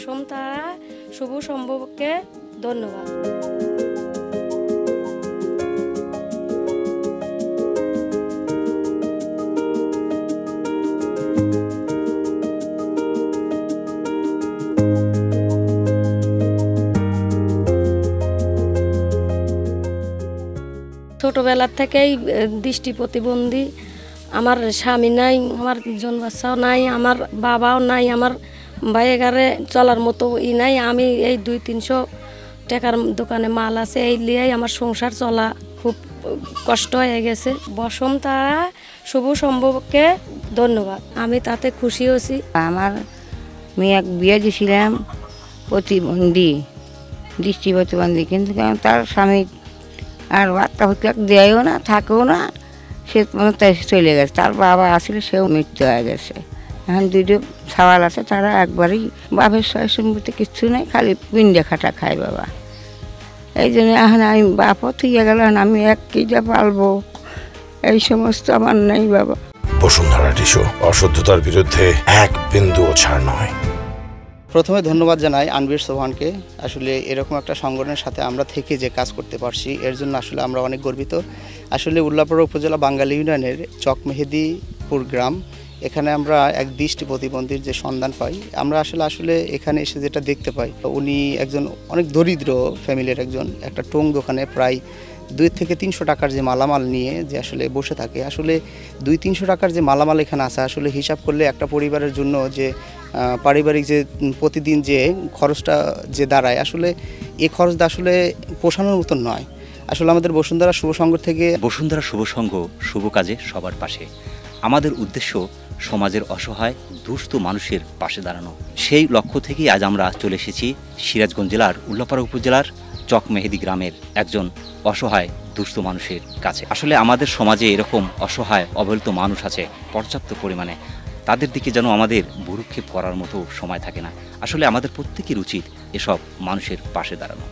বসন্ত শুভ সম্ভবকে ধন্যবাদ। ছোটবেলার থেকেই দৃষ্টি প্রতিবন্ধী, আমার স্বামী নাই, আমার জন বাচ্চাও নাই, আমার বাবাও নাই, আমার ভাইয়েগারে চলার মতো নাই। আমি এই 200-300 টাকার দোকানে মাল আছে, এই লিয়েই আমার সংসার চলা খুব কষ্ট হয়ে গেছে। বসন্ত শুভ সম্ভবকে ধন্যবাদ, আমি তাতে খুশি হয়েছি। আমার মেয়ে বিয়ে দিয়েছিলাম প্রতিবন্ধী, দৃষ্টি প্রতিবন্ধী, কিন্তু তার স্বামী আর বাচ্চা হচ্ছে দেয়ও না, থাকেও না, সে তাই চলে গেছে। তার বাবা আসলে সেও মৃত্যু হয়ে গেছে। এখন দুটো সওয়াল আছে, তারা একবারই বাপের সয় সম্পত্তি কিচ্ছু নেই, খালি পিণ্ডে খাটা খায় বাবা। এই জন্য এখন আমি বাপও থুয়ে গেল, আমি এক কিটা পালবো, এই সমস্ত আমার নেই বাবা। বসুন্ধরা টিস্যু অশুদ্ধতার বিরুদ্ধে এক বিন্দুও ছাড় নয়। প্রথমে ধন্যবাদ জানাই আনবির সোহানকে। আসলে এরকম একটা সংগঠনের সাথে আমরা থেকে যে কাজ করতে পারছি, এর জন্য আসলে আমরা অনেক গর্বিত। আসলে উল্লাপাড়া উপজেলা বাঙ্গালী ইউনিয়নের চকমেহেদিপুর গ্রাম, এখানে আমরা এক দৃষ্টি প্রতিবন্ধীর যে সন্ধান পাই, আমরা আসলে এখানে এসে যেটা দেখতে পাই, উনি একজন অনেক দরিদ্র ফ্যামিলির একজন, একটা টং দোকানে প্রায় 200 থেকে 300 টাকার যে মালামাল নিয়ে যে আসলে বসে থাকে। আসলে 200-300 টাকার যে মালামাল এখানে আছে, আসলে হিসাব করলে একটা পরিবারের জন্য যে পারিবারিক যে প্রতিদিন যে খরচটা যে দাঁড়ায়, আসলে এই খরচটা আসলে পোষানোর মতন নয়। আসলে আমাদের বসুন্ধরা শুভ সংঘ থেকে, বসুন্ধরা শুভ সংঘ শুভ কাজে সবার পাশে, আমাদের উদ্দেশ্য সমাজের অসহায় দুস্থ মানুষের পাশে দাঁড়ানো। সেই লক্ষ্য থেকেই আজ আমরা চলে এসেছি সিরাজগঞ্জ জেলার উল্লাপাড়া উপজেলার চকমেহেদি গ্রামের একজন অসহায় দুস্থ মানুষের কাছে। আসলে আমাদের সমাজে এরকম অসহায় অবহেলিত মানুষ আছে পর্যাপ্ত পরিমাণে, তাদের দিকে যেন আমাদের ভ্রূক্ষেপ করার মতো সময় থাকে না। আসলে আমাদের প্রত্যেকের উচিত এসব মানুষের পাশে দাঁড়ানো।